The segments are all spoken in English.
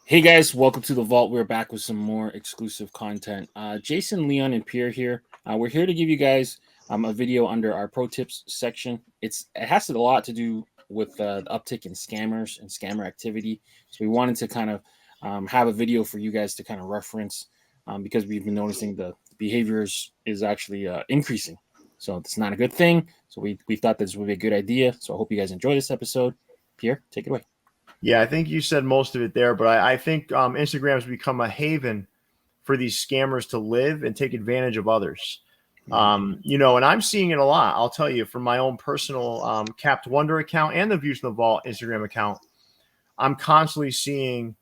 Hey guys, welcome to the Vault. We're back with some more exclusive content. Jason, Leon, and Pierre here. We're here to give you guys a video under our pro tips section. It has a lot to do with the uptick in scammers and scammer activity. So we wanted to kind of have a video for you guys to kind of reference because we've been noticing the behaviors is actually increasing. So it's not a good thing. So we thought this would be a good idea. So I hope you guys enjoy this episode. Pierre, take it away. Yeah, I think you said most of it there, but I think Instagram has become a haven for these scammers to live and take advantage of others. And I'm seeing it a lot. I'll tell you from my own personal Capped Wonder account and the Views from the Vault Instagram account, I'm constantly seeing,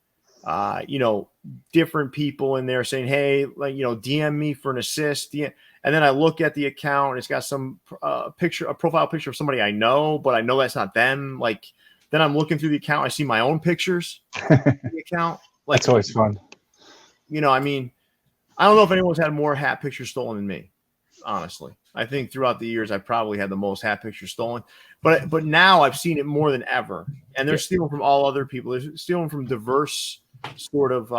different people in there saying, "Hey, DM me for an assist." And then I look at the account and it's got some a profile picture of somebody I know, but I know that's not them. Then I'm looking through the account. I see my own pictures in the account. That's always fun. I don't know if anyone's had more hat pictures stolen than me. Honestly, I think throughout the years I probably had the most hat pictures stolen. But now I've seen it more than ever, and they're stealing from all other people. They're stealing from diverse sort of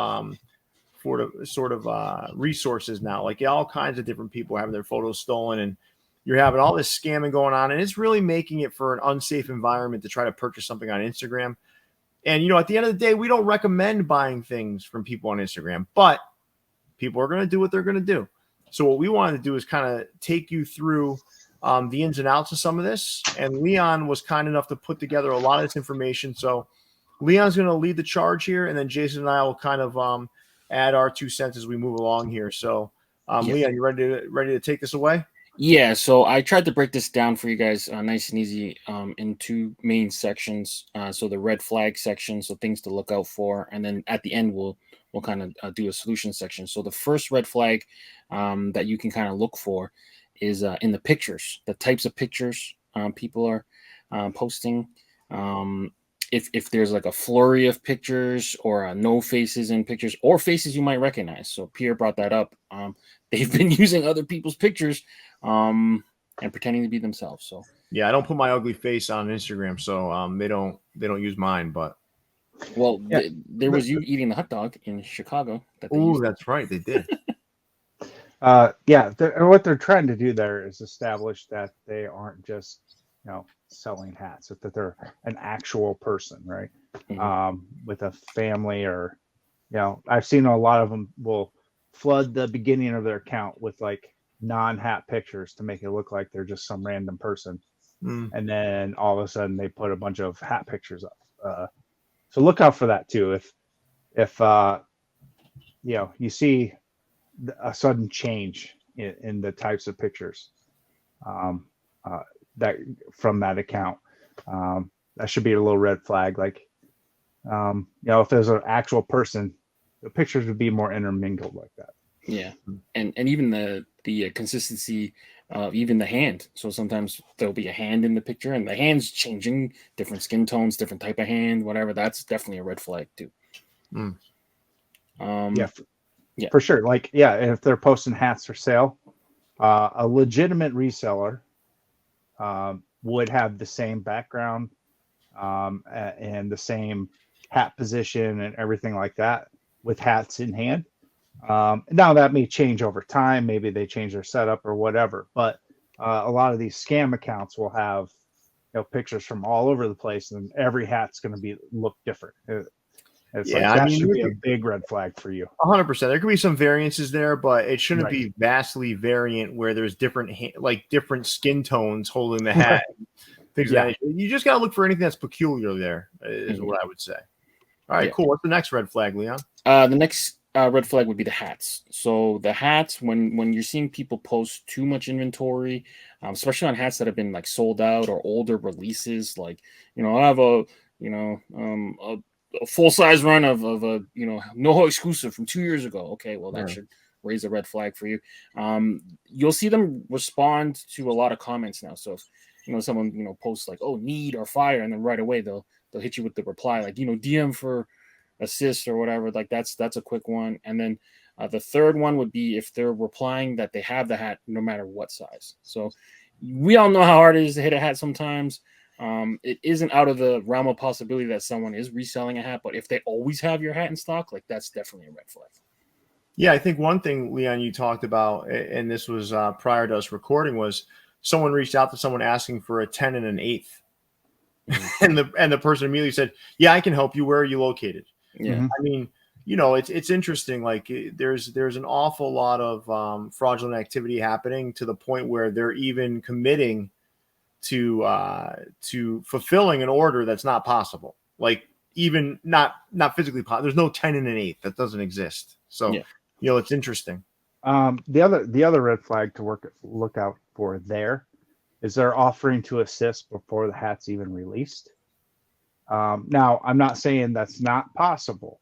resources now. Like all kinds of different people having their photos stolen, and you're having all this scamming going on, and it's really making it for an unsafe environment to try to purchase something on Instagram. And, at the end of the day, we don't recommend buying things from people on Instagram, but people are going to do what they're going to do. So what we wanted to do is kind of take you through the ins and outs of some of this. And Leon was kind enough to put together a lot of this information. So Leon's going to lead the charge here, and then Jason and I will kind of add our 2 cents as we move along here. So, Leon, you ready to take this away? Yeah, so I tried to break this down for you guys nice and easy in 2 main sections. So the red flag section, so things to look out for, and then at the end we'll kind of do a solution section. So the first red flag that you can kind of look for is in the pictures, the types of pictures people are posting. If there's like a flurry of pictures or no faces in pictures or faces you might recognize. So Pierre brought that up. They've been using other people's pictures and pretending to be themselves. So yeah, I don't put my ugly face on Instagram, so they don't use mine. But there was you eating the hot dog in Chicago. That's right, they did. And what they're trying to do there is establish that they aren't just selling hats, that they're an actual person, right? Mm-hmm. With a family, or I've seen a lot of them will flood the beginning of their account with like non-hat pictures to make it look like they're just some random person, and then all of a sudden they put a bunch of hat pictures up. So look out for that too. If you see a sudden change in the types of pictures that from that account, that should be a little red flag. Like, if there's an actual person, the pictures would be more intermingled like that. Yeah, and even the consistency of even the hand. So sometimes there'll be a hand in the picture, and the hand's changing, different skin tones, different type of hand, whatever. That's definitely a red flag too. For sure. Like, if they're posting hats for sale, a legitimate reseller would have the same background and the same hat position and everything like that with hats in hand. Now that may change over time. Maybe they change their setup or whatever, but a lot of these scam accounts will have pictures from all over the place, and every hat's going to look different. That should be a big red flag for you. 100%. There could be some variances there, but it shouldn't be vastly variant where there's different skin tones holding the hat. Things like that. You just got to look for anything that's peculiar there, is what I would say. All right, cool. What's the next red flag, Leon? The next red flag would be the hats. So the hats, when you're seeing people post too much inventory, especially on hats that have been like sold out or older releases, like I have a full-size run of a NoHo exclusive from 2 years ago. Okay, well that should raise a red flag for you. You'll see them respond to a lot of comments now. So if someone posts like, oh, need or fire, and then right away they'll hit you with the reply like DM for assist or whatever. Like that's a quick one. And then the third one would be if they're replying that they have the hat no matter what size. So we all know how hard it is to hit a hat sometimes. It isn't out of the realm of possibility that someone is reselling a hat, but if they always have your hat in stock, like that's definitely a red flag. Yeah, I think one thing, Leon, you talked about, and this was prior to us recording, was someone reached out to someone asking for a 10 and an eighth. Mm-hmm. and the person immediately said, "Yeah, I can help you. Where are you located?" Yeah. Mhm. I mean, it's interesting. Like there's an awful lot of fraudulent activity happening to the point where they're even committing to fulfilling an order that's not possible. Like even not physically possible. There's no 10 and an eighth that doesn't exist. So it's interesting. The other red flag to look out for there is they're offering to assist before the hat's even released. Now, I'm not saying that's not possible,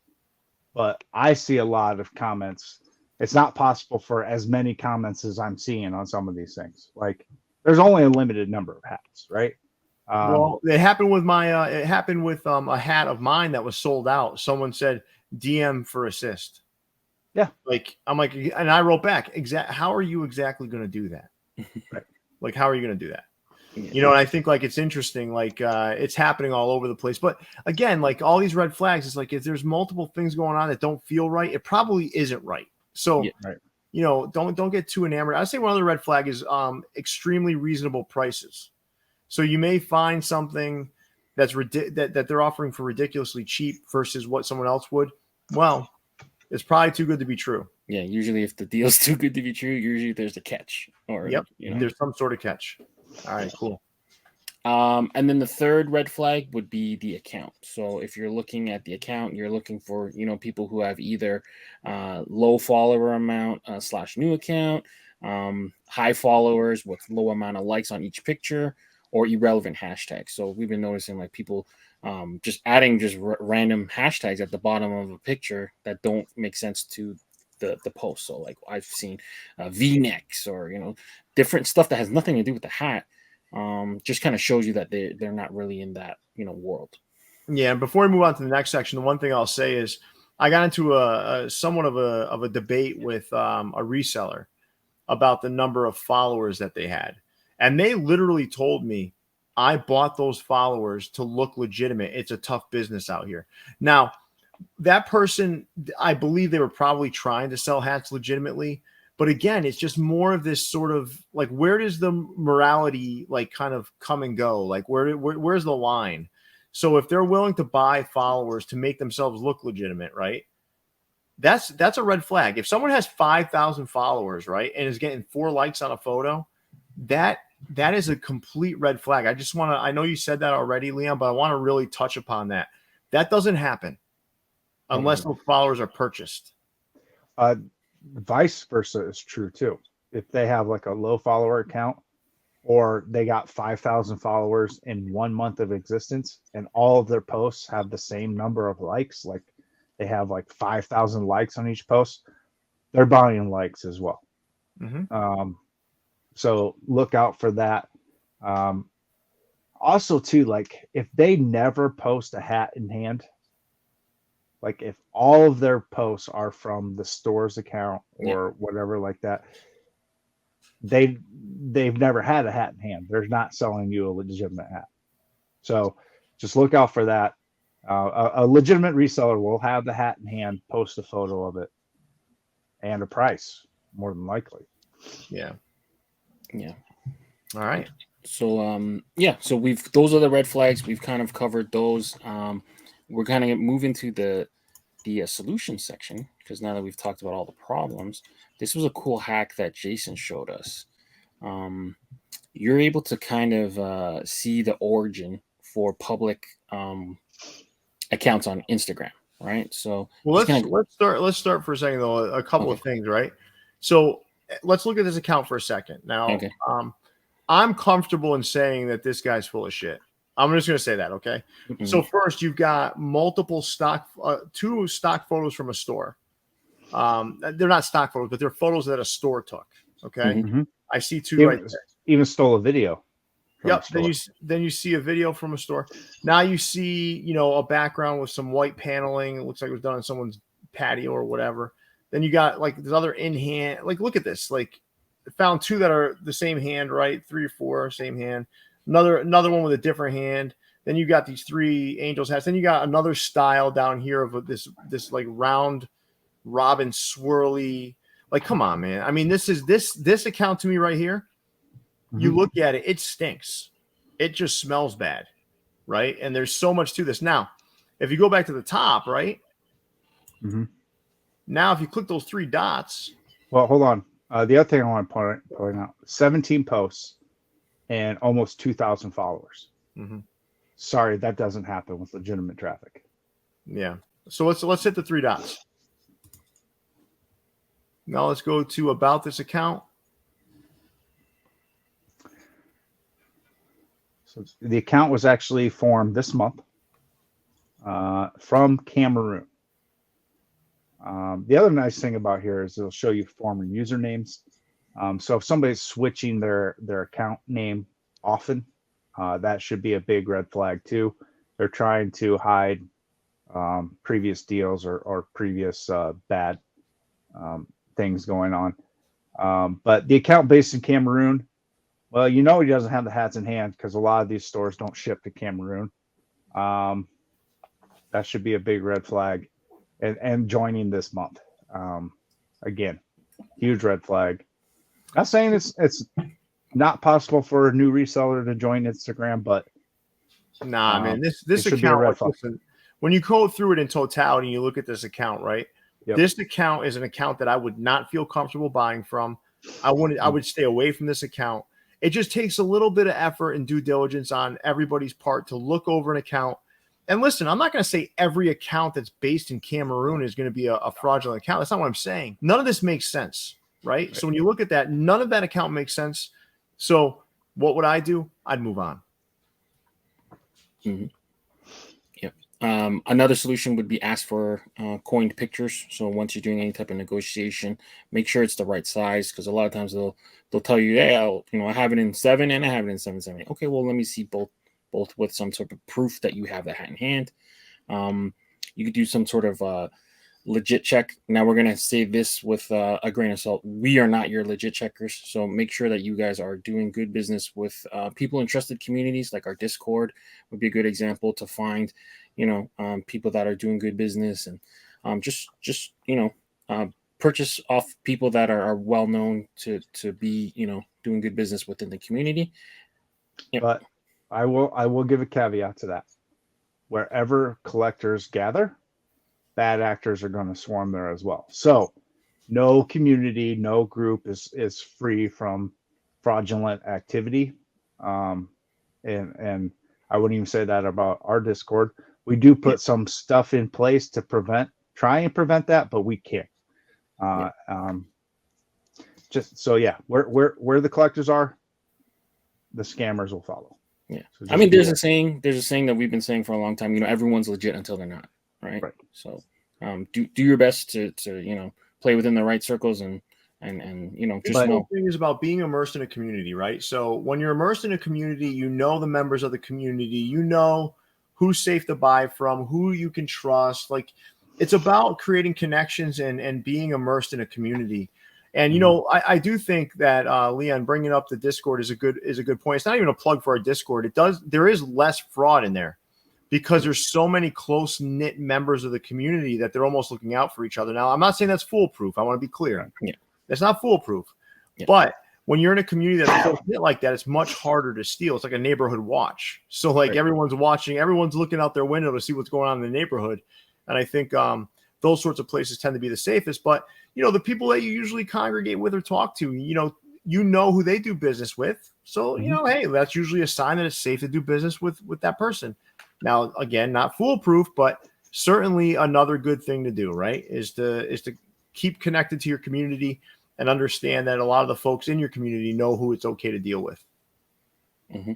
but I see a lot of comments. It's not possible for as many comments as I'm seeing on some of these things. Like, there's only a limited number of hats, right? Well, it happened with a hat of mine that was sold out. Someone said DM for assist. Yeah. Like I'm like, and I wrote back, how are you exactly going to do that? Right. Like, how are you going to do that? And I think like it's interesting, like it's happening all over the place. But again, like all these red flags, it's like if there's multiple things going on that don't feel right, it probably isn't right. So, don't get too enamored. I say one other red flag is extremely reasonable prices. So you may find something that's that they're offering for ridiculously cheap versus what someone else would. Well, it's probably too good to be true. Yeah, usually if the deal's too good to be true, usually there's a catch. Or there's some sort of catch. All right, cool. And then the third red flag would be the account. So if you're looking at the account, you're looking for people who have either low follower amount / new account, high followers with low amount of likes on each picture, or irrelevant hashtags. So we've been noticing like people just adding random hashtags at the bottom of a picture that don't make sense to the post. So like I've seen V-necks or different stuff that has nothing to do with the hat. Just kind of shows you that they're not really in that world. Yeah. And before we move on to the next section, the one thing I'll say is I got into a somewhat of a debate with a reseller about the number of followers that they had, and they literally told me, I bought those followers to look legitimate. It's a tough business out here. Now, that person, I believe they were probably trying to sell hats legitimately. But again, it's just more of this sort of like, where does the morality like kind of come and go? Like where's the line? So if they're willing to buy followers to make themselves look legitimate, right? That's a red flag. If someone has 5,000 followers, right, and is getting 4 likes on a photo, that is a complete red flag. I know you said that already, Leon, but I want to really touch upon that. That doesn't happen unless those followers are purchased. Vice versa is true too. If they have like a low follower account or they got 5,000 followers in 1 month of existence and all of their posts have the same number of likes, like they have like 5,000 likes on each post, they're buying likes as well. Mm-hmm. So look out for that. Also too, like if they never post a hat in hand, like if all of their posts are from the store's account or whatever like that, they've never had a hat in hand. They're not selling you a legitimate hat. So just look out for that. A legitimate reseller will have the hat in hand, post a photo of it, and a price, more than likely. Yeah. Yeah. All right. So so those are the red flags. We've kind of covered those. We're kind of moving to the solution section, because now that we've talked about all the problems, this was a cool hack that Jason showed us. You're able to kind of see the origin for public accounts on Instagram, right? So let's start for a second though. A couple of things, right? So let's look at this account for a second. Now, I'm comfortable in saying that this guy's full of shit. I'm just going to say that, okay? Mm-hmm. So first, you've got multiple two stock photos from a store. They're not stock photos, but they're photos that a store took, okay? Mm-hmm. I see two right there. Even stole a video. Yep. Then you see a video from a store. Now you see, a background with some white paneling. It looks like it was done on someone's patio or whatever. Then you got like this other in hand. Like, look at this. Like, found 2 that are the same hand, right? 3 or 4 same hand. another one with a different hand. Then you got these 3 angels hats. Then you got another style down here of this like round robin swirly. Like, come on, man. I mean, this account to me right here. You look at it, it stinks. It just smells bad, right? And there's so much to this. Now, if you go back to the top, right? Now, if you click those 3 dots. Well, hold on. The other thing I want to point out: 17 posts and almost 2,000 followers. Sorry, that doesn't happen with legitimate traffic. Yeah. So let's hit the 3 dots. Now let's go to about this account. So the account was actually formed this month from Cameroon. The other nice thing about here is it'll show you former usernames. So if somebody's switching their account name often, that should be a big red flag too. They're trying to hide previous deals or previous bad things going on. But the account based in Cameroon, well, he doesn't have the hats in hand because a lot of these stores don't ship to Cameroon. That should be a big red flag. And joining this month. Again, huge red flag. Not saying it's not possible for a new reseller to join Instagram, but man, this account, listen, when you go through it in totality and you look at this account, right? Yep. This account is an account that I would not feel comfortable buying from. I would stay away from this account. It just takes a little bit of effort and due diligence on everybody's part to look over an account. And listen, I'm not going to say every account that's based in Cameroon is going to be a fraudulent account. That's not what I'm saying. None of this makes sense, right? So when you look at that, none of that account makes sense. So what would I do? I'd move on. Yep. Another solution would be ask for coined pictures. So once you're doing any type of negotiation, make sure it's the right size, because a lot of times they'll tell you, hey, I have it in 7 and I have it in 770. Okay, well, let me see both with some sort of proof that you have the hat in hand. You could do some sort of legit check. Now we're going to say this with a grain of salt. We are not your legit checkers. So make sure that you guys are doing good business with people in trusted communities, like our Discord would be a good example to find, people that are doing good business, and just purchase off people that are well known to be, doing good business within the community. Yep. But I will give a caveat to that. Wherever collectors gather, bad actors are going to swarm there as well. So no community, no group is free from fraudulent activity. And I wouldn't even say that about our Discord. We do put some stuff in place to try and prevent that, but we can't. Just so where the collectors are, the scammers will follow. Yeah, so I mean, there's a saying that we've been saying for a long time. Everyone's legit until they're not, right? So, do your best to play within the right circles and just the know. thing is about being immersed in a community, right? So when you're immersed in a community, the members of the community, who's safe to buy from, who you can trust. Like, it's about creating connections and being immersed in a community. And, I do think that Leon, bringing up the Discord is a good point. It's not even a plug for our Discord. There is less fraud in there because there's so many close knit members of the community that they're almost looking out for each other. Now, I'm not saying that's foolproof. I want to be clear. Yeah. It's not foolproof. Yeah. But when you're in a community that's close knit like that, it's much harder to steal. It's like a neighborhood watch. So everyone's watching, everyone's looking out their window to see what's going on in the neighborhood. And I think those sorts of places tend to be the safest. But the people that you usually congregate with or talk to, who they do business with. So, hey, that's usually a sign that it's safe to do business with that person. Now, again, not foolproof, but certainly another good thing to do, right? Is to keep connected to your community and understand that a lot of the folks in your community know who it's okay to deal with. Mm-hmm.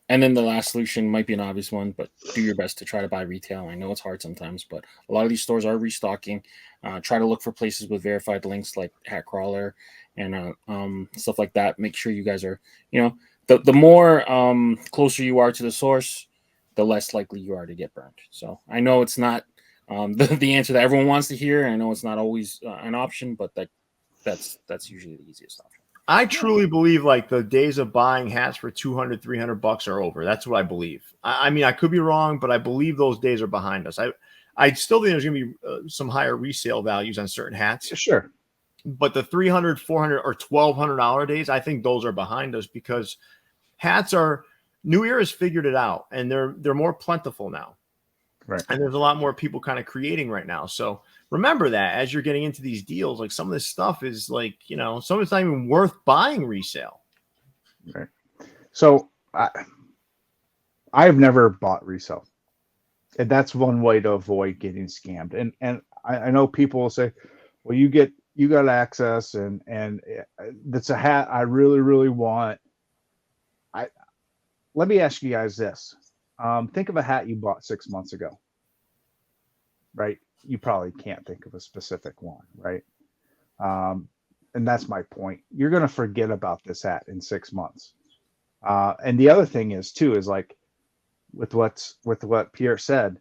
And then the last solution might be an obvious one, but do your best to try to buy retail. I know it's hard sometimes, but a lot of these stores are restocking. Try to look for places with verified links like Hatcrawler and stuff like that. Make sure you guys are, the more closer you are to the source, the less likely you are to get burned. So I know it's not the answer that everyone wants to hear. I know it's not always an option, but that's usually the easiest option. I truly believe like the days of buying hats for $200, $300 are over. That's what I believe. I mean, I could be wrong, but I believe those days are behind us. I still think there's going to be some higher resale values on certain hats. Sure. But the $300, $400, or $1,200 days, I think those are behind us because hats are New Era's figured it out, and they're more plentiful now. Right. And there's a lot more people kind of creating right now. So remember that as you're getting into these deals, like some of this stuff is like, you know, some of it's not even worth buying resale. Right. So I've never bought resale. And that's one way to avoid getting scammed. And I know people will say, well, you got access and that's a hat I really, really want. Let me ask you guys this. Think of a hat you bought 6 months ago, right? You probably can't think of a specific one, right? And that's my point. You're going to forget about this hat in 6 months. And the other thing is too, is like with what Pierre said,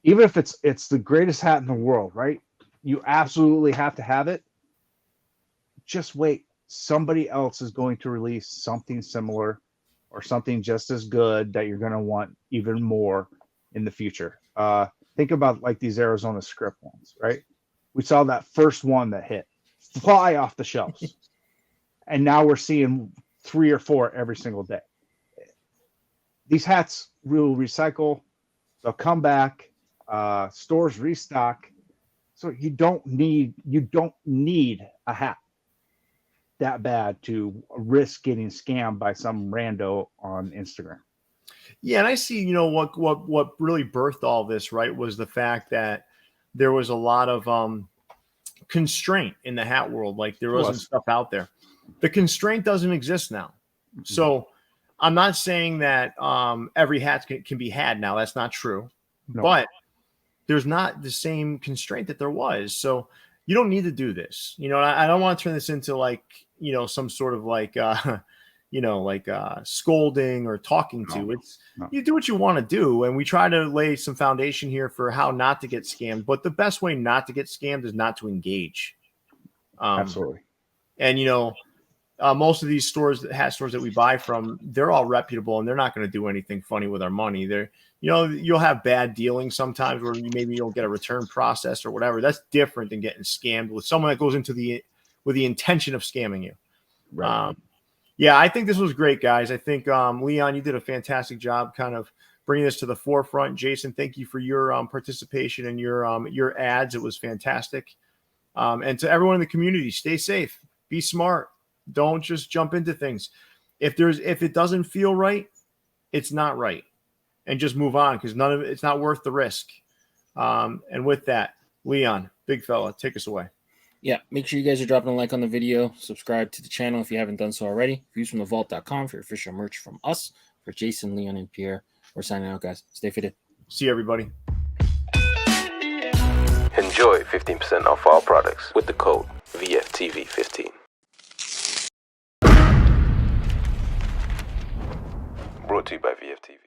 even if it's the greatest hat in the world, right? You absolutely have to have it. Just wait. Somebody else is going to release something similar or something just as good that you're going to want even more in the future. Think about like these Arizona script ones, right? We saw that first one that hit fly off the shelves. And now we're seeing 3 or 4 every single day. These hats will recycle. They'll come back. Stores restock. So you don't need a hat that bad to risk getting scammed by some rando on Instagram. Yeah, and I see, you know, what really birthed all this, right, was the fact that there was a lot of constraint in the hat world. Like there wasn't stuff out there. The constraint doesn't exist now. So I'm not saying that every hat can be had now. That's not true. No. But there's not the same constraint that there was. So you don't need to do this. You know, I don't want to turn this into like, you know, some sort of like, you know, like scolding or talking to. You do what you want to do. And we try to lay some foundation here for how not to get scammed. But the best way not to get scammed is not to engage. Absolutely. And, you know, most of these hat stores that we buy from, they're all reputable and they're not going to do anything funny with our money. They're, you know, you'll have bad dealing sometimes where maybe you'll get a return process or whatever. That's different than getting scammed with someone that goes into with the intention of scamming you. Right. Yeah, I think this was great, guys. I think, Leon, you did a fantastic job kind of bringing this to the forefront. Jason, thank you for your participation and your ads. It was fantastic. And to everyone in the community, stay safe, be smart. Don't just jump into things. If it doesn't feel right, it's not right. And just move on because it's not worth the risk. And with that, Leon, big fella, take us away. Yeah, make sure you guys are dropping a like on the video. Subscribe to the channel if you haven't done so already. Viewsfromthevault.com for your official merch from us. For Jason, Leon, and Pierre, we're signing out, guys. Stay fitted. See you, everybody. Enjoy 15% off all products with the code VFTV15. Brought to you by VFTV.